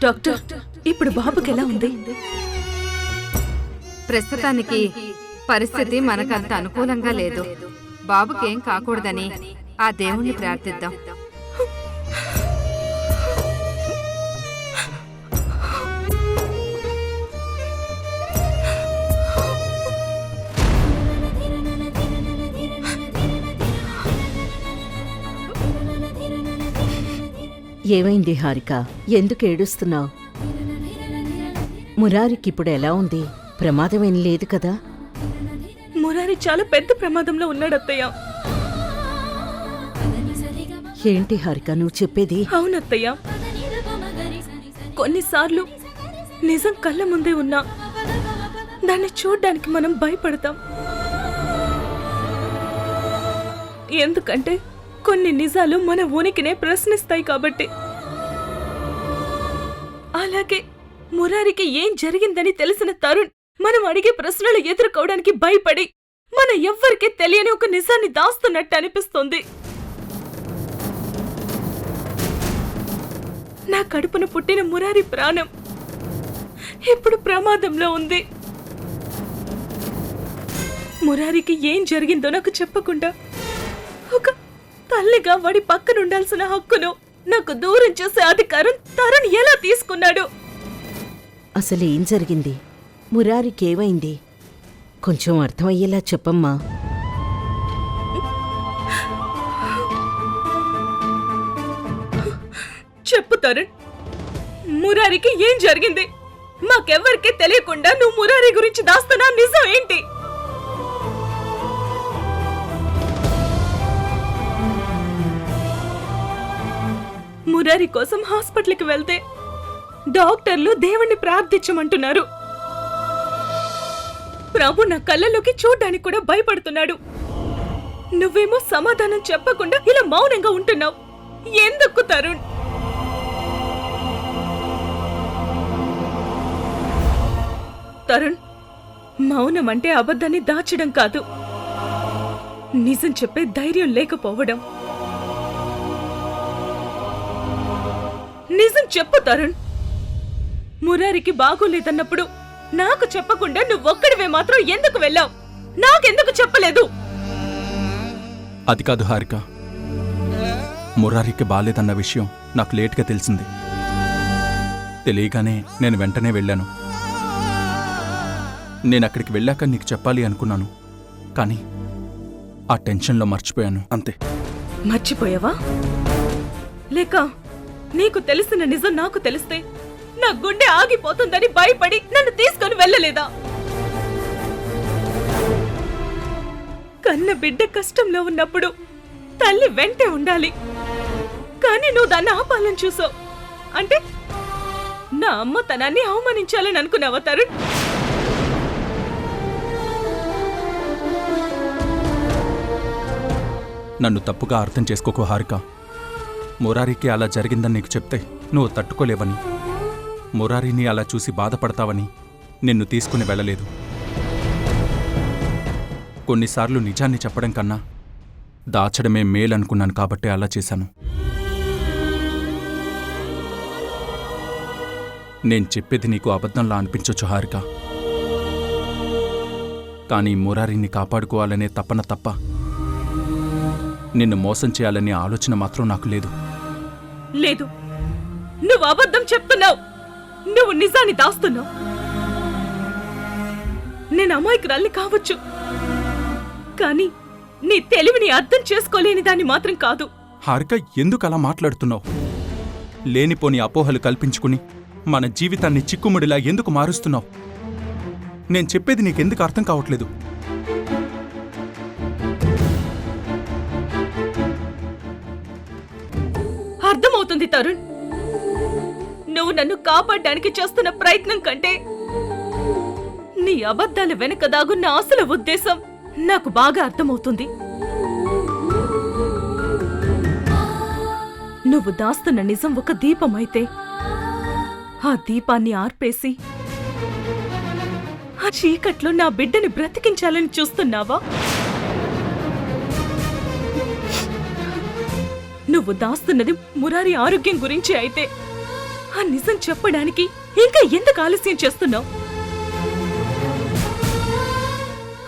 Doctor, ఇప్పుడు బాబుకి ఎలా ఉంది? ప్రస్తుతానికి పరిస్థితి మనకంత అనుకూలంగా లేదు. బాబుకేం కాకూడదని ఆ దేవుణ్ణి ప్రార్థిద్దాం. ఏమైంది హారిక? ఎందుకు ఏడుస్తున్నావు? మురారికిప్పుడు ఎలా ఉంది? ప్రమాదమేం లేదు కదా? మురారి చాలా పెద్ద ప్రమాదంలో ఉన్నాడు అత్తయ్య. ఏంటి హారిక నువ్వు చెప్పేది? అవునత్తయ్య, కొన్నిసార్లు నిజం కళ్ళ ముందే ఉన్నా దాన్ని చూడ్డానికి మనం భయపడతాం. ఎందుకంటే కొన్ని నిజాలు మన ఉనికినే ప్రశ్నిస్తాయి కాబట్టి. అలాగే మురారికి ఏం జరిగిందని తెలిసిన తరుణ్ మనం అడిగే ప్రశ్నలు ఎదుర్కోవడానికి భయపడి మన ఎవ్వరికీ తెలియని ఒక నిజాన్ని దాస్తున్నట్టు అనిపిస్తుంది. నా కడుపున పుట్టిన మురారి ప్రాణం ఇప్పుడు ప్రమాదంలో ఉంది. మురారికి ఏం జరిగిందో నాకు చెప్పకుండా ఒక తల్లిగా వాడి పక్కనుండాల్సిన హక్కును నాకు దూరం చేసే అధికారం తరుణ్ ఎలా తీసుకున్నాడు? అసలేం జరిగింది? మురారికేమైంది? కొంచెం అర్థమయ్యేలా చెప్పమ్మా. చెప్పు తరుణ్, మురారికి ఏం జరిగింది? మాకెవ్వరికీ తెలియకుండా నువ్వు మురారి గురించి దాస్తున్నా నిజం ఏంటి? మురారి కోసం హాస్పిటల్కి వెళ్తే డాక్టర్లు దేవుణ్ణి ప్రార్థించమంటున్నారు. ప్రభు నా కళ్ళలోకి చూడ్డానికి కూడా భయపడుతున్నాడు. నువ్వేమో సమాధానం చెప్పకుండా ఇలా మౌనంగా ఉంటున్నావు. ఎందుకు తరుణ్? తరుణ్, మౌనం అంటే అబద్ధాన్ని దాచడం కాదు, నిజం చెప్పే ధైర్యం లేకపోవడం. నిజం చెప్పు తరుణ్. మురారికి బాగోలేదన్నప్పుడు నాకు చెప్పకుండా నువ్వొక్కడివే మాత్రం ఎందుకు వెళ్ళావు? నాకెందుకు చెప్పలేదు? అది కాదు హారిక, మురారికి బాలేదన్న విషయం నాకు లేట్గా తెలిసింది. తెలియగానే నేను వెంటనే వెళ్ళాను. నేనక్కడికి వెళ్ళాక నీకు చెప్పాలి అనుకున్నాను, కానీ ఆ టెన్షన్లో మర్చిపోయాను అంతే. మర్చిపోయావా? లేక నీకు తెలిసిన నిజం నాకు తెలిస్తే నా గుండె ఆగిపోతుందని భయపడి నన్ను తీసుకొని వెళ్ళలేదా? కన్న బిడ్డ కష్టంలో ఉన్నప్పుడు తల్లి వెంటే ఉండాలి, కానీ నువ్వు దాన్ని ఆపాలని చూసావు. అంటే నా అమ్మతనాన్ని అవమానించాలని అనుకున్నావా తరుణ్? నన్ను తప్పుగా అర్థం చేసుకోకు హారిక. మురారికి అలా జరిగిందని నీకు చెప్తే నువ్వు తట్టుకోలేవని, మురారిని అలా చూసి బాధపడతావని నిన్ను తీసుకుని వెళ్ళలేదు. కొన్నిసార్లు నిజాన్ని చెప్పడం కన్నా దాచడమే మేలనుకున్నాను కాబట్టి అలా చేశాను. నేను చెప్పేది నీకు అబద్ధంలా అనిపించొచ్చు హారిక, కానీ మురారిని కాపాడుకోవాలనే తపన తప్ప నిన్ను మోసం చేయాలనే ఆలోచన మాత్రం నాకు లేదు. లేదు, నువ్వు అబద్ధం చెప్తున్నావు. నువ్వు నిజాన్ని దాస్తున్నావు. నేను అమాయకురాల్ని కావచ్చు, కానీ నీ తెలివిని అర్థం చేసుకోలేని దాన్ని మాత్రం కాదు. హారిక, ఎందుకు అలా మాట్లాడుతున్నావు? లేనిపోని అపోహలు కల్పించుకుని మన జీవితాన్ని చిక్కుముడిలా ఎందుకు మారుస్తున్నావు? నేను చెప్పేది నీకెందుకు అర్థం కావట్లేదు? అర్థమవుతుంది తరుణ్, నువ్వు నన్ను కాపాడడానికి చేస్తున్న ప్రయత్నం కంటే నీ అబద్ధాల వెనక దాగున్న అసలు ఉద్దేశం నాకు బాగా అర్థమవుతుంది. నువ్వు దాస్తున్న నిజం ఒక దీపమైతే ఆ దీపాన్ని ఆర్పేసి ఆ చీకట్లో నా బిడ్డని బ్రతికించాలని చూస్తున్నావా? నువ్వు దాస్తున్నది మురారి ఆరోగ్యం గురించి అయితే ఆ నిజం చెప్పడానికి ఇంకా ఎందుకు ఆలస్యం చేస్తున్నావు?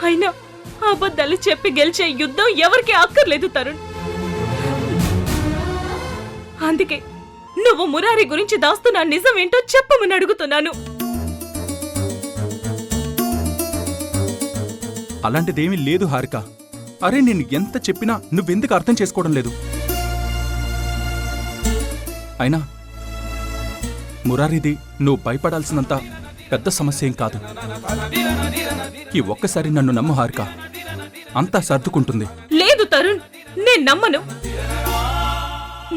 అయినా అబద్ధాలు చెప్పి గెలిచే యుద్ధం ఎవరికి అక్కర్లేదు తరుణ్. అందుకే నువ్వు మురారి గురించి దాస్తున్న నిజం ఏంటో చెప్పమని అడుగుతున్నాను. అలాంటిదేమీ లేదు హారిక. అరే నేను ఎంత చెప్పినా నువ్వెందుకు అర్థం చేసుకోవడం లేదు? అయినా మురారిది నువ్వు భయపడాల్సినంత పెద్ద సమస్య ఏం కాదు. ఈ ఒక్కసారి నన్ను నమ్ము హారిక, అంతా సర్దుకుంటుంది. లేదు తరుణ్, నేను నమ్మను.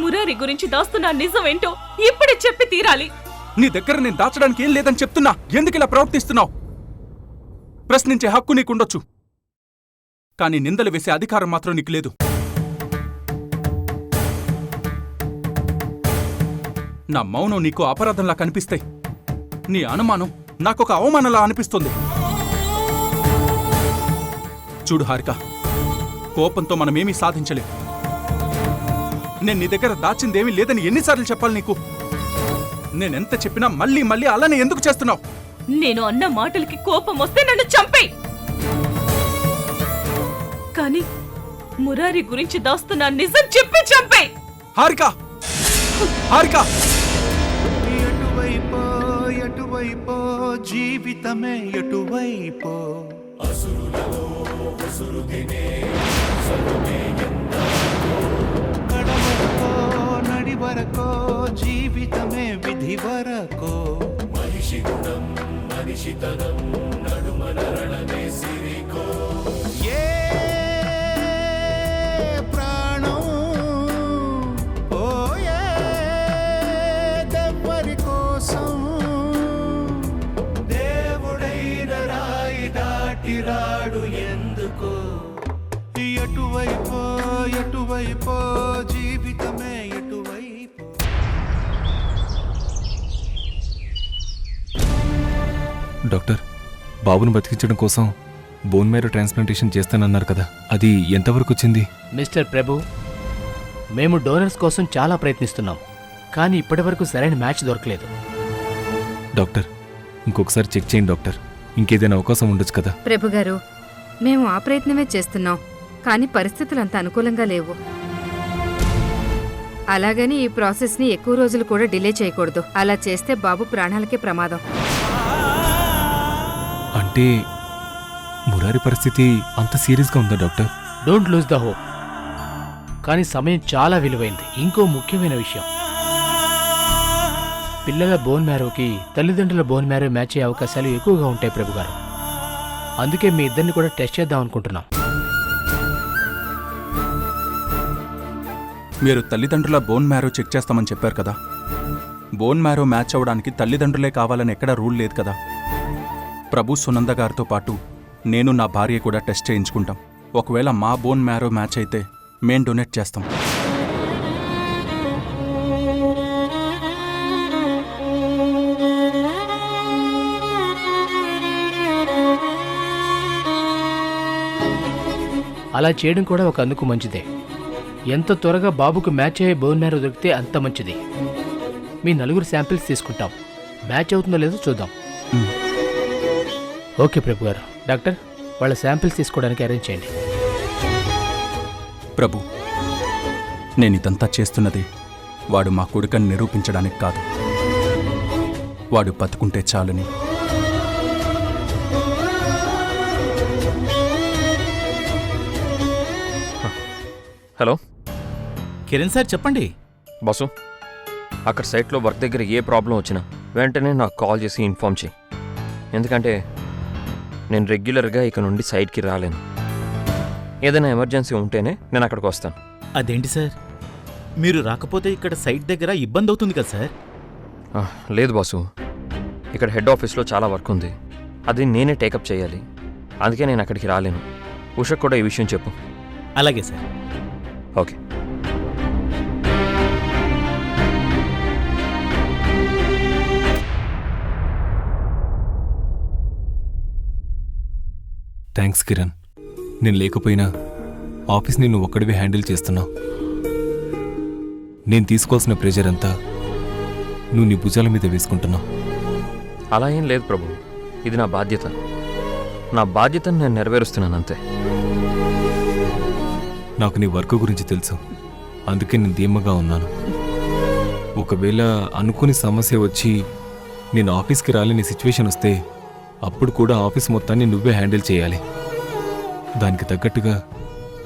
మురారి గురించి దాస్తున్న నిజం ఏంటో ఇప్పుడే చెప్పి తీరాలి. నీ దగ్గర నేను దాచడానికి ఏం లేదని చెప్తున్నా. ఎందుకు ఇలా ప్రవర్తిస్తున్నావు? ప్రశ్నించే హక్కు నీకుండొచ్చు, కానీ నిందలు వేసే అధికారం మాత్రం నీకు లేదు. నా మౌనం నీకు అపరాధంలా కనిపిస్తే నీ అనుమానం నాకొక అవమానంలా అనిపిస్తుంది. చూడు హారిక, కోపంతో మనమేమీ సాధించలేం. నేను నీ దగ్గర దాచిందేమీ లేదని ఎన్నిసార్లు చెప్పాలి నీకు? నేనెంత చెప్పినా మళ్ళీ మళ్ళీ అలానే ఎందుకు చేస్తున్నావు? నేను అన్న మాటలకి కోపం వస్తే నన్ను చంపేయ్. కానీ మురారి గురించి దాస్తున్న నిజం చెప్పి చంపేయ్. హారిక, హారిక, ఎటువైపో ఎటువైపో జీవితమే ఎటువైపో కడవరకో నడివరకో జీవితమే విధి వరకో మనిషి గుణం మనిషితనం నడుమనరణమే సిరికో ఏ ప్రాణం పోయే దెవ్వరి కోసం దేవుడైన రాయి దాటి రాడు ఎందుకో ఎటువైపో ఎటువైపో జీవితమే ఎటువైపో. డాక్టర్, బాబును బతికించడం కోసం బోన్ మ్యారో ట్రాన్స్ప్లాంటేషన్ చేస్తానన్నారు కదా, అది ఎంతవరకు వచ్చింది? మిస్టర్ ప్రభు, మేము డోనర్స్ కోసం చాలా ప్రయత్నిస్తున్నాం, కానీ ఇప్పటివరకు సరైన మ్యాచ్ దొరకలేదు. డాక్టర్, ఇంకొకసారి చెక్ చేయండి డాక్టర్. ఇంకేదైనా అవకాశం ఉండొచ్చు కదా? ప్రభు గారు, మేము ఆ ప్రయత్నమే చేస్తున్నాం, కానీ పరిస్థితులు అంత అనుకూలంగా లేవు. అలాగని ఈ ప్రాసెస్ని ఎక్కువ రోజులు కూడా డిలే చేయకూడదు. అలా చేస్తే బాబు ప్రాణాలకే ప్రమాదం. అంటే మురారి పరిస్థితి అంత సీరియస్గా ఉందా doctor? Don't lose the hope. కానీ సమయం చాలా విలువైంది. ఇంకో ముఖ్యమైన విషయం, పిల్లల బోన్ మ్యారోకి తల్లిదండ్రుల బోన్ మ్యారో మ్యాచ్ అయ్యే అవకాశాలు ఎక్కువగా ఉంటాయి ప్రభు గారు. అందుకే మీ ఇద్దరిని కూడా టెస్ట్ చేద్దాం అనుకుంటున్నాం. మీరు తల్లిదండ్రుల బోన్ మ్యారో చెక్ చేస్తామని చెప్పారు కదా. బోన్ మ్యారో మ్యాచ్ అవ్వడానికి తల్లిదండ్రులే కావాలని ఎక్కడా రూల్ లేదు కదా. ప్రభు సునంద గారితో పాటు నేను నా భార్య కూడా టెస్ట్ చేయించుకుంటాం. ఒకవేళ మా బోన్ మ్యారో మ్యాచ్ అయితే మేం డొనేట్ చేస్తాం. అలా చేయడం కూడా ఒక అందుకు మంచిదే. ఎంత త్వరగా బాబుకు మ్యాచ్ అయ్యే బోన్ మ్యారో దొరికితే అంత మంచిది. మీ నలుగురు శాంపిల్స్ తీసుకుంటాం. మ్యాచ్ అవుతుందో లేదో చూద్దాం. ఓకే ప్రభు గారు. డాక్టర్, వాళ్ళ శాంపిల్స్ తీసుకోవడానికి అరేంజ్ చేయండి. ప్రభు, నేనిదంతా చేస్తున్నది వాడు మా కొడుకని నిరూపించడానికి కాదు, వాడు బతుకుంటే చాలని. హలో కిరణ్ సార్, చెప్పండి. బాసు, అక్కడ సైట్లో వర్క్ దగ్గర ఏ ప్రాబ్లం వచ్చినా వెంటనే నాకు కాల్ చేసి ఇన్ఫార్మ్ చేయి. ఎందుకంటే నేను రెగ్యులర్గా ఇక నుండి సైట్కి రాలేను. ఏదైనా ఎమర్జెన్సీ ఉంటేనే నేను అక్కడికి వస్తాను. అదేంటి సార్, మీరు రాకపోతే ఇక్కడ సైట్ దగ్గర ఇబ్బంది అవుతుంది కదా సార్? లేదు బాసు, ఇక్కడ హెడ్ ఆఫీస్లో చాలా వర్క్ ఉంది, అది నేనే టేకప్ చేయాలి. అందుకే నేను అక్కడికి రాలేను. ఉషకు కూడా ఈ విషయం చెప్పు. అలాగే సార్. ఓకే. థ్యాంక్స్ కిరణ్. నేను లేకపోయినా ఆఫీస్ని నువ్వు ఒక్కడివే హ్యాండిల్ చేస్తున్నావు. నేను తీసుకోవాల్సిన ప్రెజర్ అంతా నువ్వు నీ భుజాల మీద వేసుకుంటున్నావు. అలా ఏం లేదు ప్రభు, ఇది నా బాధ్యత. నా బాధ్యతను నేను నెరవేరుస్తున్నాను అంతే. నాకు నీ వర్క్ గురించి తెలుసు, అందుకే నేను ధీమగా ఉన్నాను. ఒకవేళ అనుకుని సమస్య వచ్చి నేను ఆఫీస్కి రాలేని సిచ్యువేషన్ వస్తే అప్పుడు కూడా ఆఫీస్ మొత్తాన్ని నువ్వే హ్యాండిల్ చేయాలి. దానికి తగ్గట్టుగా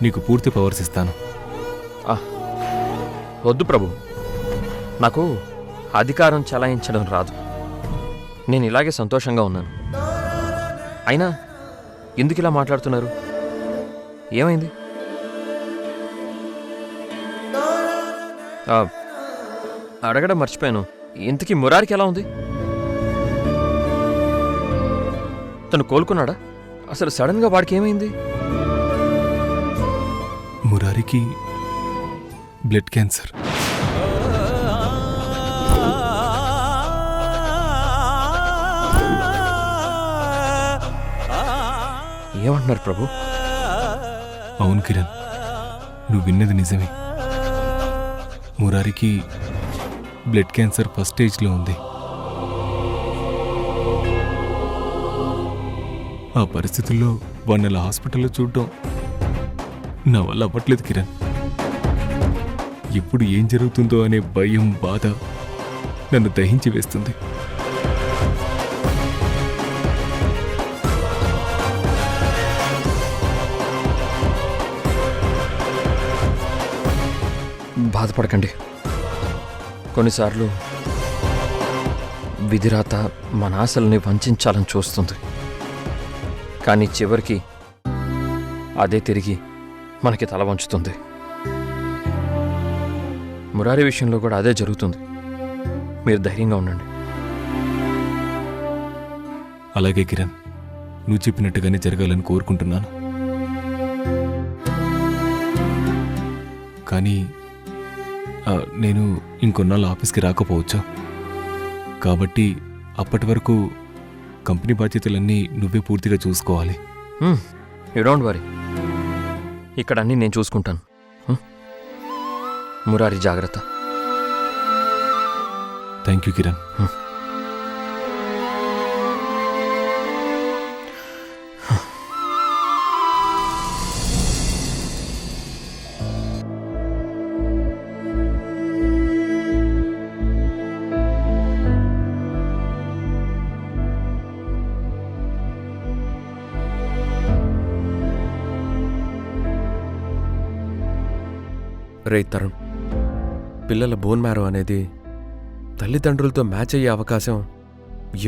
నీకు పూర్తి పవర్స్ ఇస్తాను. వద్దు ప్రభు, నాకు అధికారం చలాయించడం రాదు. నేను ఇలాగే సంతోషంగా ఉన్నాను. అయినా ఎందుకు ఇలా మాట్లాడుతున్నారు? ఏమైంది? అడగడం మర్చిపోయాను, ఇంతకీ మురారికి ఎలా ఉంది? తను కోలుకున్నాడా? అసలు సడన్గా వాడికి ఏమైంది? మురారికి బ్లడ్ క్యాన్సర్. ఏమంటున్నారు ప్రభు? అవును కిరణ్, నువ్వు విన్నది నిజమే. మురారికి బ్లడ్ క్యాన్సర్ ఫస్ట్ స్టేజ్లో ఉంది. ఆ పరిస్థితుల్లో వాడిని అలా హాస్పిటల్లో చూడటం నా వల్ల అవ్వట్లేదు కిరణ్. ఎప్పుడు ఏం జరుగుతుందో అనే భయం, బాధ నన్ను దహించి వేస్తుంది. బాధపడకండి. కొన్నిసార్లు విధిరాత మన ఆశల్ని వంచాలని చూస్తుంది, కానీ చివరికి అదే తిరిగి మనకి తల వంచుతుంది. మురారి విషయంలో కూడా అదే జరుగుతుంది. మీరు ధైర్యంగా ఉండండి. అలాగే కిరణ్, నువ్వు చెప్పినట్టుగానే జరగాలని కోరుకుంటున్నాను. కానీ నేను ఇంకొన్నాళ్ళు ఆఫీస్కి రాకపోవచ్చా? కాబట్టి అప్పటి వరకు కంపెనీ బాధ్యతలన్నీ నువ్వే పూర్తిగా చూసుకోవాలి. యూ డోంట్ వరీ, ఇక్కడ అన్నీ నేను చూసుకుంటాను. మురారి జాగ్రత్త. Thank you Kiran. రే తరుణ్, పిల్లల బోన్ మ్యారో అనేది తల్లిదండ్రులతో మ్యాచ్ అయ్యే అవకాశం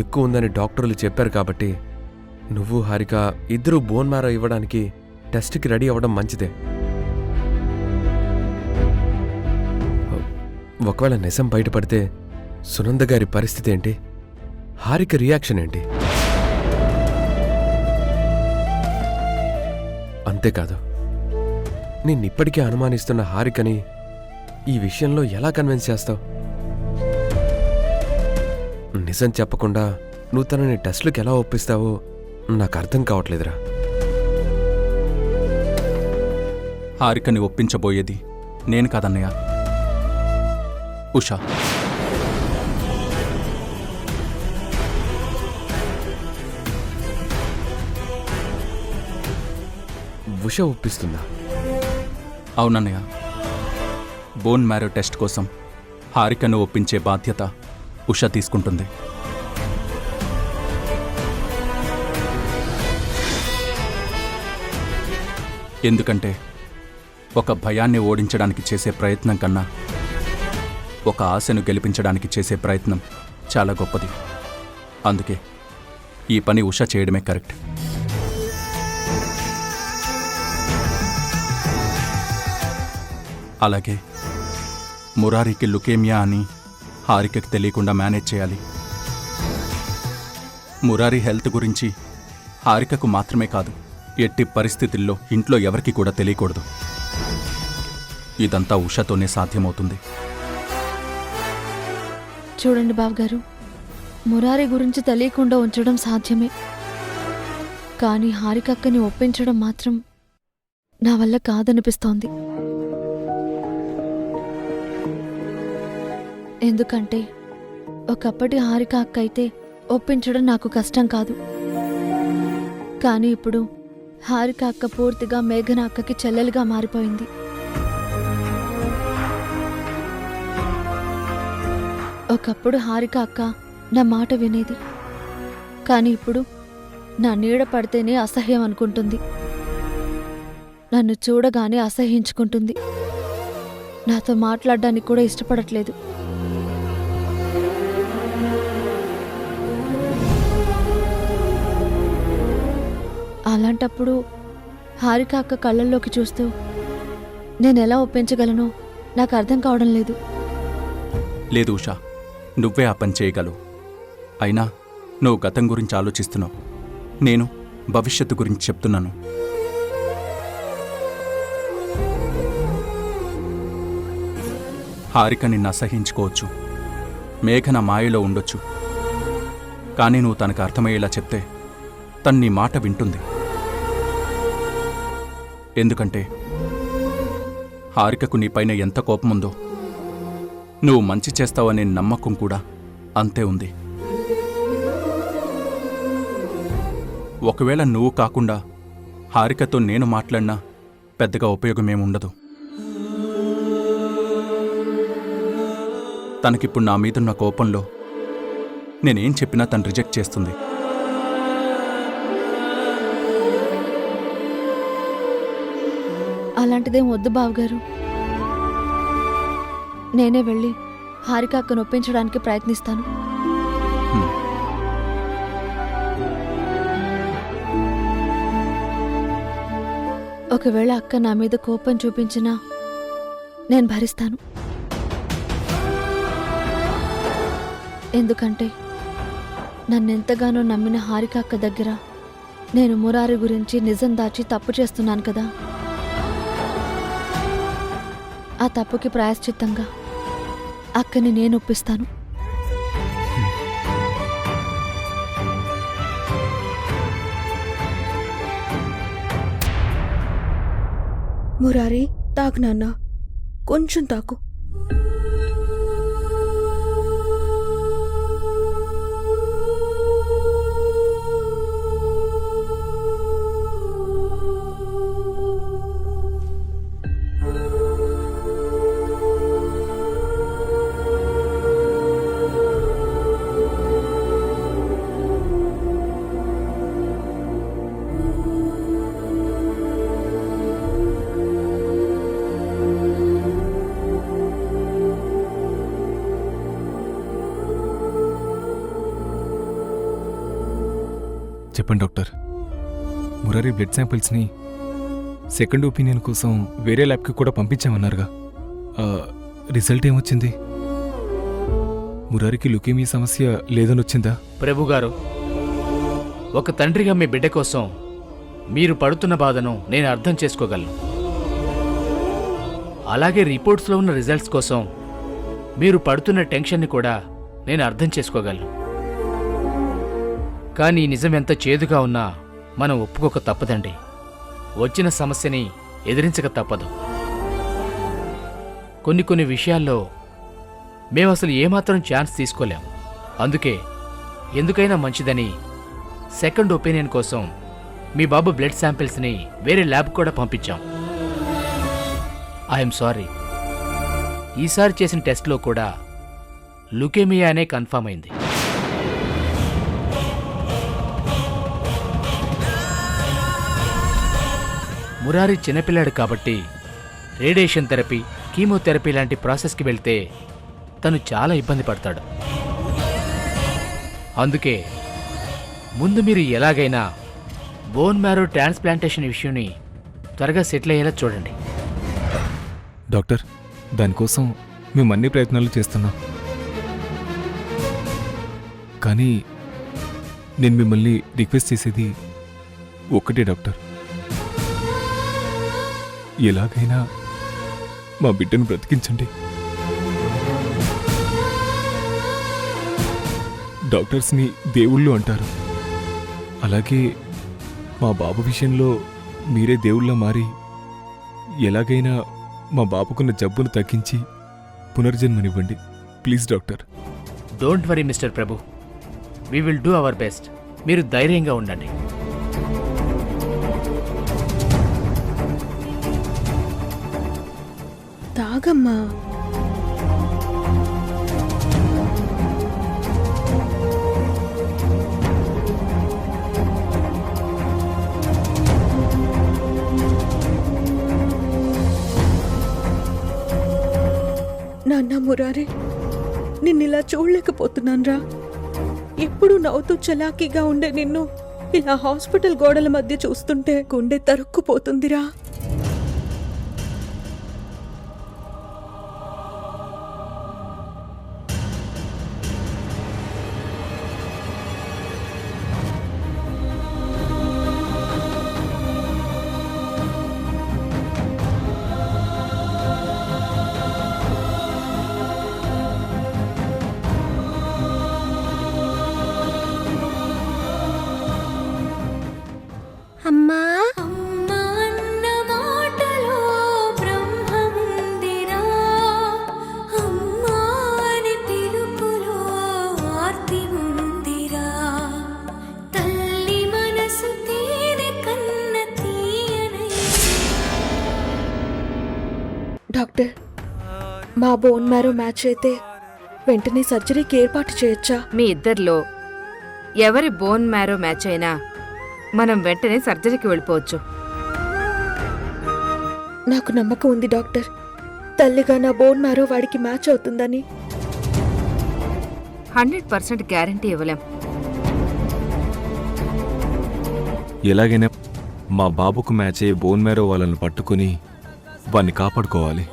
ఎక్కువ ఉందని డాక్టర్లు చెప్పారు. కాబట్టి నువ్వు హారిక ఇద్దరూ బోన్ మ్యారో ఇవ్వడానికి టెస్ట్కి రెడీ అవ్వడం మంచిదే. ఒకవేళ నిజం బయటపడితే సునంద గారి పరిస్థితి ఏంటి? హారిక రియాక్షన్ ఏంటి? అంతేకాదు, నిన్నిప్పటికే అనుమానిస్తున్న హారికని ఈ విషయంలో ఎలా కన్విన్స్ చేస్తావు? నిజం చెప్పకుండా నువ్వు తనని టెస్ట్లకు ఎలా ఒప్పిస్తావో నాకు అర్థం కావట్లేదురా. హారికని ఒప్పించబోయేది నేను కాదన్నయ్య, ఉషా. ఉష ఒప్పిస్తుందా? అవునన్నయ్య, బోన్ మ్యారో టెస్ట్ కోసం హారికను ఒప్పించే బాధ్యత ఉష తీసుకుంటుంది. ఎందుకంటే ఒక భయాన్ని ఓడించడానికి చేసే ప్రయత్నం కన్నా ఒక ఆశను గెలిపించడానికి చేసే ప్రయత్నం చాలా గొప్పది. అందుకే ఈ పని ఉష చేయడమే కరెక్ట్. అలాగే మురారికి లుకేమియా అని హారికకి తెలియకుండా మేనేజ్ చేయాలి. మురారి హెల్త్ గురించి హారికకు మాత్రమే కాదు, ఎట్టి పరిస్థితుల్లో ఇంట్లో ఎవరికి కూడా తెలియకూడదు. ఇదంతా ఉషతోనే సాధ్యమవుతుంది. చూడండి బావగారు, మురారి గురించి తెలియకుండా ఉంచడం సాధ్యమే, కానీ హారికక్కని ఒప్పించడం మాత్రం నా వల్ల కాదనిపిస్తోంది. ఎందుకంటే ఒకప్పటి హారిక అక్క అయితే ఒప్పించడం నాకు కష్టం కాదు. కానీ ఇప్పుడు హారిక అక్క పూర్తిగా మేఘన అక్కకి చెల్లెలుగా మారిపోయింది. ఒకప్పుడు హారిక అక్క నా మాట వినేది, కానీ ఇప్పుడు నా నీడ పడితేనే అసహ్యం అనుకుంటుంది. నన్ను చూడగానే అసహ్యించుకుంటుంది. నాతో మాట్లాడడానికి కూడా ఇష్టపడట్లేదు. అలాంటప్పుడు హారిక అక్క కళ్ళల్లోకి చూస్తూ నేనెలా ఒప్పించగలను నాకు అర్థం కావడం లేదు. లేదు ఉషా, నువ్వే ఆ పని చేయగలవు. అయినా నువ్వు గతం గురించి ఆలోచిస్తున్నావు, నేను భవిష్యత్తు గురించి చెప్తున్నాను. హారిక నిన్ను అసహించుకోవచ్చు, మేఘన మాయలో ఉండొచ్చు, కానీ నువ్వు తనకు అర్థమయ్యేలా చెప్తే తను నీ మాట వింటుంది. ఎందుకంటే హారికకు నీపైన ఎంత కోపముందో నువ్వు మంచి చేస్తావనే నమ్మకం కూడా అంతే ఉంది. ఒకవేళ నువ్వు కాకుండా హారికతో నేను మాట్లాడినా పెద్దగా ఉపయోగమేముండదు. తనకిప్పుడు నా మీదున్న కోపంలో నేనేం చెప్పినా తను రిజెక్ట్ చేస్తుంది. అలాంటిదేం వద్దు బావగారు. నేనే వెళ్ళి హారిక అక్కను ఒప్పించడానికి ప్రయత్నిస్తాను. ఒకవేళ అక్క నా మీద కోపం చూపించినా నేను భరిస్తాను. ఎందుకంటే నన్నెంతగానో నమ్మిన హారిక అక్క దగ్గర నేను మురారి గురించి నిజం దాచి తప్పు చేస్తున్నాను కదా. ఆ తప్పుకి ప్రాయశ్చిత్తంగా అక్కని నేను ఒప్పిస్తాను. మురారి, తాకు నాన్న, కొంచెం తాకు. చెప్పండి డాక్టర్, మురారి బ్లడ్ శాంపిల్స్ని సెకండ్ ఒపీనియన్ కోసం వేరే ల్యాబ్కి కూడా పంపించామన్నారుగా. రిజల్ట్ ఏమొచ్చింది? మురారికి లుకేమియా సమస్య లేదని వచ్చిందా? ప్రభు గారు, ఒక తండ్రిగా మీ బిడ్డ కోసం మీరు పడుతున్న బాధను నేను అర్థం చేసుకోగలను. అలాగే రిపోర్ట్స్లో ఉన్న రిజల్ట్స్ కోసం మీరు పడుతున్న టెన్షన్ని కూడా నేను అర్థం చేసుకోగలను. కానీ నిజం ఎంత చేదుగా ఉన్నా మనం ఒప్పుకోక తప్పదండి. వచ్చిన సమస్యని ఎదిరించక తప్పదు. కొన్ని విషయాల్లో మేము అసలు ఏమాత్రం ఛాన్స్ తీసుకోలేం. అందుకే ఎందుకైనా మంచిదని సెకండ్ ఒపీనియన్ కోసం మీ బాబు బ్లడ్ శాంపిల్స్ని వేరే ల్యాబ్ కూడా పంపించాం. ఐఎమ్ సారీ, ఈసారి చేసిన టెస్ట్లో కూడా లుకేమియా అనే కన్ఫర్మ్ అయింది. మురారి చిన్నపిల్లాడు కాబట్టి రేడియేషన్ థెరపీ, కీమోథెరపీ లాంటి ప్రాసెస్కి వెళ్తే తను చాలా ఇబ్బంది పడతాడు. అందుకే ముందు మీరు ఎలాగైనా బోన్ మ్యారో ట్రాన్స్ప్లాంటేషన్ విషయాన్ని త్వరగా సెటిల్ అయ్యేలా చూడండి. డాక్టర్, దానికోసం మేము అన్ని ప్రయత్నాలు చేస్తున్నాం. కానీ నేను మిమ్మల్ని రిక్వెస్ట్ చేసేది ఒక్కటే డాక్టర్, ఎలాగైనా మా బిడ్డను బ్రతికించండి. డాక్టర్స్ని దేవుళ్ళు అంటారు, అలాగే మా బాబు విషయంలో మీరే దేవుళ్ళ మారి ఎలాగైనా మా బాబుకున్న జబ్బును తగ్గించి పునర్జన్మనివ్వండి please doctor. Don't worry mister Prabhu, we will do our best. మీరు ధైర్యంగా ఉండండి. తాగమ్మా. నాన్న మురారి, నిన్నిలా చూడలేకపోతున్నాన్రా. ఎప్పుడు నవ్వుతూ చలాకీగా ఉండే నిన్ను ఇలా హాస్పిటల్ గోడల మధ్య చూస్తుంటే గుండె తరుక్కుపోతుందిరా. అమ్మా, డాక్టర్, మా బోన్ మ్యారో మ్యాచ్ అయితే వెంటనే సర్జరీకి ఏర్పాటు చేయొచ్చా? మీ ఇద్దరిలో ఎవరి బోన్ మ్యారో మ్యాచ్ అయినా మనం వెంటనే సర్జరీకి వెళ్ళిపోవచ్చు. నాకు నమ్మకం ఉంది డాక్టర్. తల్లిగా నా బోన్ మ్యారో వాడికి మ్యాచ్ అవుతుందని. 100% గ్యారంటీ ఇవ్వలేం. ఎలాగైనా మా బాబుకు మ్యాచ్ అయ్యే బోన్ మ్యారో వాళ్ళని పట్టుకుని వాణ్ణి కాపాడుకోవాలి.